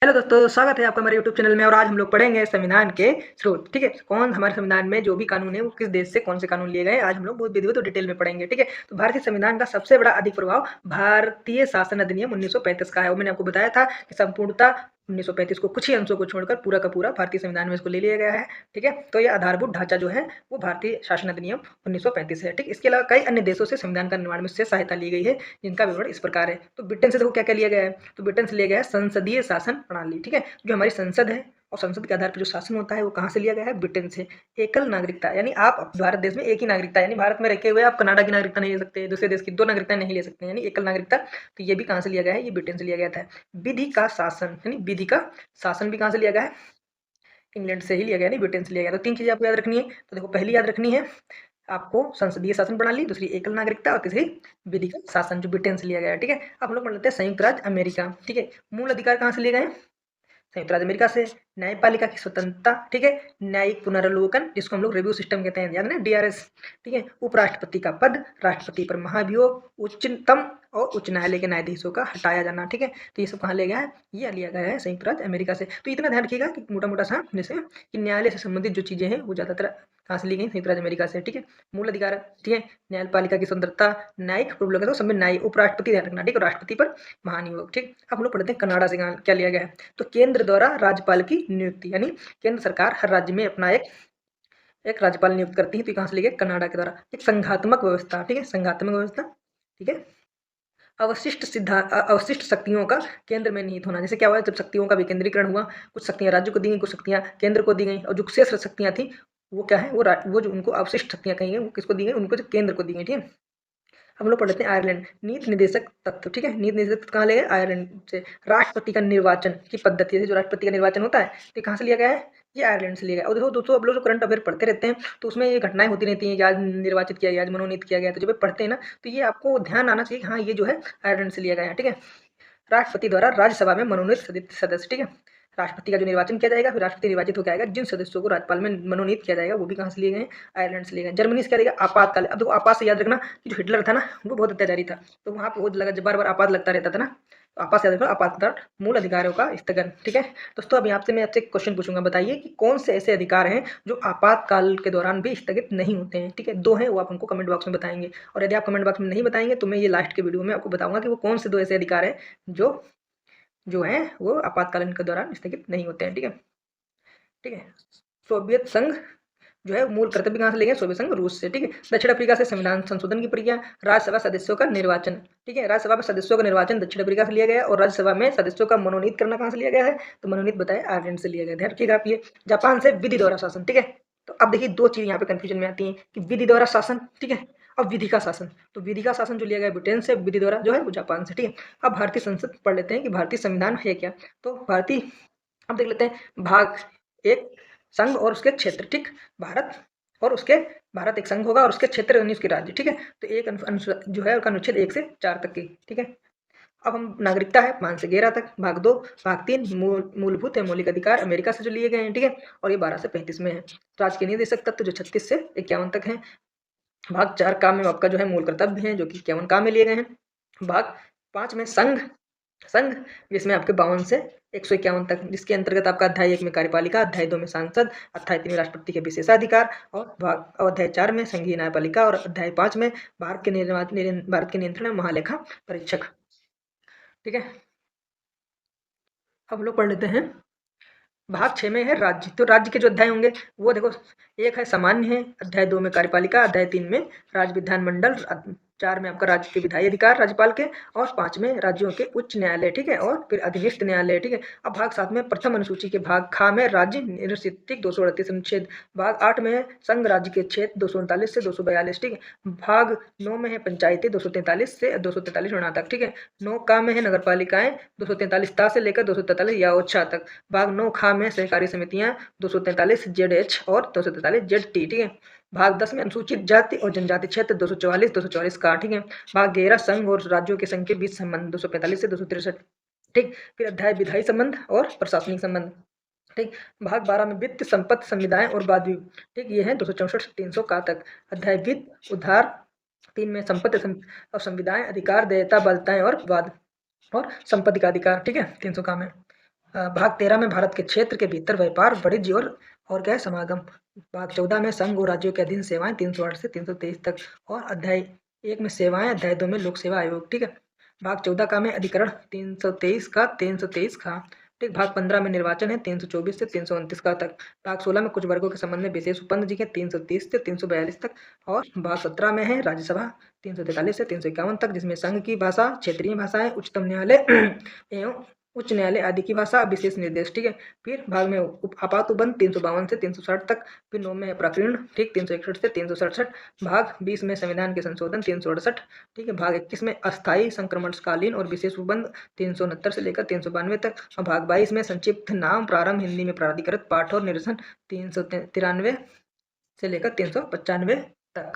Hello दोस्तों, स्वागत है आपका हमारे यूट्यूब चैनल में। और आज हम लोग पढ़ेंगे संविधान के स्रोत। ठीक है, कौन हमारे संविधान में जो भी कानून है वो किस देश से कौन से कानून लिए गए, आज हम लोग बहुत विधिवत और डिटेल में पढ़ेंगे। ठीक है, तो भारतीय संविधान का सबसे बड़ा अधिक प्रभाव भारतीय शासन अधिनियम 1935 का है। वो मैंने आपको बताया था कि संपूर्णता 1935 को कुछ ही अंशों को छोड़कर पूरा का पूरा भारतीय संविधान में इसको ले लिया गया है। ठीक है, तो ये आधारभूत ढांचा जो है वो भारतीय शासन अधिनियम 1935 है। ठीक, इसके अलावा कई अन्य देशों से संविधान का निर्माण में से सहायता ली गई है, जिनका विवरण इस प्रकार है। तो ब्रिटेन से देखो क्या क्या लिया गया है। तो ब्रिटेन से लिया गया है संसदीय शासन प्रणाली। ठीक है, जो हमारी संसद है और संसद के आधार पर जो शासन होता है वो कहाँ से लिया गया है? ब्रिटेन से। एकल नागरिकता, यानी आप भारत देश में एक ही नागरिकता, यानी भारत में रहते हुए आप कनाडा की नागरिकता नहीं ले सकते, दूसरे देश की दो नागरिकता नहीं ले सकते, यानी एकल नागरिकता। तो ये भी कहाँ से लिया गया है? ये ब्रिटेन से लिया गया था। विधि का शासन, यानी विधि का शासन भी कहाँ से लिया गया है? इंग्लैंड से ही लिया गया, नहीं ब्रिटेन से लिया गया। तो तीन चीजें आपको याद रखनी है। तो देखो, पहली याद रखनी है आपको संसदीय शासन प्रणाली, दूसरी एकल नागरिकता और तीसरी विधि का शासन, जो ब्रिटेन से लिया गया है। ठीक है, अब हम लोग पढ़ लेते हैं संयुक्त राज्य अमेरिका। ठीक है, मूल अधिकार कहाँ से लिए गए? संयुक्त राज्य अमेरिका से। न्यायपालिका की स्वतंत्रता, ठीक है, न्यायिक पुनर्वलोकन जिसको हम लोग रिव्यू सिस्टम कहते हैं, याद है डीआरएस। ठीक है, उपराष्ट्रपति का पद, राष्ट्रपति पर महाभियोग, उच्चतम और उच्च न्यायालय के न्यायाधीशों का हटाया जाना। ठीक है, तो ये सब कहाँ ले गया है? ये लिया गया है संयुक्त राज्य अमेरिका से। तो इतना ध्यान रखिएगा कि मोटा मोटा सा जैसे कि न्यायालय से संबंधित जो चीजें हैं वो ज्यादातर कहाँ से ली गई? संयुक्त राज्य अमेरिका से। ठीक है, मूल अधिकार, ठीक है, न्यायपालिका की स्वतंत्रता, न्यायिक प्रबल तो सब में न्यायिक, उपराष्ट्रपति ध्यान रखना, ठीक है, राष्ट्रपति पर महानियोग। ठीक, अब हम लोग पढ़ते हैं कनाडा से क्या लिया गया है। तो केंद्र द्वारा राज्यपाल की नियुक्ति, यानी केंद्र सरकार हर राज्य में अपना एक एक राज्यपाल नियुक्त करती है। तो कहाँ से लिए गए? कनाडा के द्वारा। एक संघात्मक व्यवस्था, ठीक है, संघात्मक व्यवस्था। ठीक है, अवशिष्ट शक्तियों का केंद्र में निहित होना। जैसे क्या हुआ, जब शक्तियों का विकेंद्रीकरण हुआ, कुछ शक्तियां राज्य को दी गई, कुछ शक्तियां केंद्र को दी गई, और जो शेष शक्तियां थी वो क्या है? वो जो उनको अवशिष्ट शक्तियां कही गई वो किसको दी गई? उनको जो केंद्र को दी गई। ठीक है, हम लोग पढ़ लेते हैं आयरलैंड। नीति निर्देशक तत्व, ठीक है, नीति निर्देशक तत्व कहाँ ले गए? आयरलैंड से। राष्ट्रपति का निर्वाचन की पद्धति है, जो राष्ट्रपति का निर्वाचन होता है, तो कहाँ से लिया गया है? ये आयरलैंड से लिया गया। और देखो दोस्तों, अब लोग जो करंट अफेयर पढ़ते रहते हैं तो उसमें ये घटनाएं होती रहती हैं कि आज निर्वाचित किया गया, आज मनोनीत किया गया। तो जब ये पढ़ते हैं ना, तो ये आपको ध्यान आना चाहिए कि हाँ, ये जो है आयरलैंड से लिया गया है। ठीक है, राष्ट्रपति द्वारा राज्यसभा में मनोनीत सदस्य। ठीक है, राष्ट्रपति का जो निर्वाचन किया जाएगा, फिर राष्ट्रपति निर्वाचित होकर आएगा, जिन सदस्यों को राज्यपाल में मनोनीत किया जाएगा वो भी कहाँ से लिए गए? आयरलैंड से लिए गए। जर्मनी से क्या रहेगा? आपातकाल। अब देखो, आपात से याद रखना कि जो हिटलर था ना वो बहुत अत्याचारी था, तो वहाँ पे बहुत लगा, बार बार आपात लगता रहता था ना। तो आपात से याद रखना, आपातकाल, मूल अधिकारों का स्थगन। ठीक है दोस्तों, अब यहाँ से मैं आपसे क्वेश्चन पूछूंगा, बताइए कि कौन से ऐसे अधिकार हैं जो आपातकाल के दौरान भी स्थगित नहीं होते हैं। ठीक है, दो हैं, वो आप हमको कमेंट बॉक्स में बताएंगे। और यदि आप कमेंट बॉक्स में नहीं बताएंगे तो मैं ये लास्ट के वीडियो में आपको बताऊंगा कि वो कौन से दो ऐसे अधिकार हैं जो जो है वो आपातकालीन के दौरान स्थगित नहीं होते हैं। ठीक है, ठीक है, सोवियत संघ जो है मूल कर्तव्य कहाँ से लेंगे? सोवियत संघ रूस से। ठीक है, दक्षिण अफ्रीका से संविधान संशोधन की प्रक्रिया, राज्यसभा सदस्यों का निर्वाचन। ठीक है, राज्यसभा में सदस्यों का निर्वाचन दक्षिण अफ्रीका से लिया गया है, और राज्यसभा में सदस्यों का मनोनीत करना कहाँ से लिया गया है? तो मनोनीत बताए आयरलैंड से लिया गया। ध्यान रखिएगा आप ये। जापान से विधि द्वारा शासन। ठीक है, तो अब देखिए दो चीज यहाँ पे कंफ्यूजन में आती है कि विधि द्वारा शासन, ठीक है, और विधि का शासन। तो विधि का शासन जो लिया गया ब्रिटेन से, विधि द्वारा जो है वो जापान से। ठीक है, अब भारतीय संसद पढ़ लेते हैं कि भारतीय संविधान है क्या। तो भारतीय, अब देख लेते हैं भाग एक, संघ और उसके क्षेत्र। ठीक, भारत और उसके, भारत एक संघ होगा और उसके क्षेत्र यानी उसके राज्य। ठीक है, तो एक जो है उसका अनुच्छेद 1 से 4 तक की। ठीक है, अब हम नागरिकता है 5 से 11 तक। भाग 2, भाग 3 मूलभूत है मौलिक अधिकार अमेरिका से जो लिए गए हैं। ठीक है, और ये 12 से 35 में है। राज्य के निर्देशक तत्व जो 36 से 51 तक है। भाग 4 काम में आपका जो है मूल कर्तव्य है, जो कि 51 काम में लिए गए हैं। भाग 5 में संघ, संघ जिसमें आपके 52 से 151 तक, जिसके अंतर्गत आपका अध्याय 1 में कार्यपालिका, अध्याय 2 में सांसद, अध्याय 3 में राष्ट्रपति के विशेषाधिकार, और अध्याय 4 में संघीय न्यायपालिका, और अध्याय 5 में भारत के नियंत्रण में महालेखा परीक्षक। ठीक है, अब हम लोग पढ़ लेते हैं भाग 6 में है राज्य। तो राज्य के जो अध्याय होंगे वो देखो, एक है सामान्य है, अध्याय 2 में कार्यपालिका, अध्याय 3 में राज्य विधानमंडल, 4 में आपका राज्य के विधायी अधिकार राज्यपाल के, और 5 में राज्यों के उच्च न्यायालय। ठीक है, और फिर अधीनस्थ न्यायालय। ठीक है, अब भाग 7 में प्रथम अनुसूची के भाग खा में राज्य निरसित, ठीक, 238 अनुच्छेद। भाग 8 में है संघ राज्य के क्षेत्र 239 से 242। ठीक है, भाग 9 में है पंचायती 243 से 243 तक। ठीक है, 9 का में है नगर पालिकाएं 243 ता से लेकर 243 या ओछा तक। भाग 9 खा में सहकारी समितियां 243 जेड और 243 जेड टी। ठीक है, भाग 10 में अनुसूचित जाति और जनजाति क्षेत्र 244 का। ठीक है, भाग 11 संघ और राज्यों के संघ के बीच संबंध 245 से 263। ठीक, फिर अध्याय विधायी संबंध और प्रशासनिक संबंध। ठीक, भाग 12 में वित्त, संपत्ति, संविदाएं और वाद विवाद। ठीक, ये है 264 से 300 का तक। अध्याय वित्त, उधार। 3 में संपत्ति और संविदाएं, अधिकार, देयता, बाध्यताएं और वाद और संपत्ति का अधिकार। ठीक है, 300 का में। भाग 13 में भारत के क्षेत्र के भीतर व्यापार, वाणिज्य और क्या है समागम। भाग 14 में संघ और राज्यों के अधीन सेवाएं 308 से 323 तक। और अध्याय 1 में सेवाएं, अध्याय 2 में लोक सेवा आयोग। ठीक है। भाग 14 का में अधिकरण 323 का 323 का। ठीक। भाग 15 में निर्वाचन है 324 से 329 का तक। भाग 16 में कुछ वर्गों के संबंध में विशेष उपबंध जी के 330 से 342 तक। और भाग 17 में है राज्यसभा 343 से 351 तक, जिसमें संघ की भाषा, क्षेत्रीय भाषाएं, उच्चतम न्यायालय एवं उच्च न्यायालय आदि की भाषा, विशेष निर्देश। ठीक है। फिर भाग में आपात उपबंध 352 से 360 तक। फिर 9 में है प्रकीर्ण। ठीक। 361 से 367। भाग 20 में संविधान के संशोधन 368। ठीक है। भाग 21 में अस्थायी संक्रमणकालीन और विशेष उपबंध 369 से लेकर 392 तक। और भाग 22 में संक्षिप्त नाम प्रारंभ, हिंदी में प्राधिकृत पाठ और निरसन 393 से लेकर 395 तक।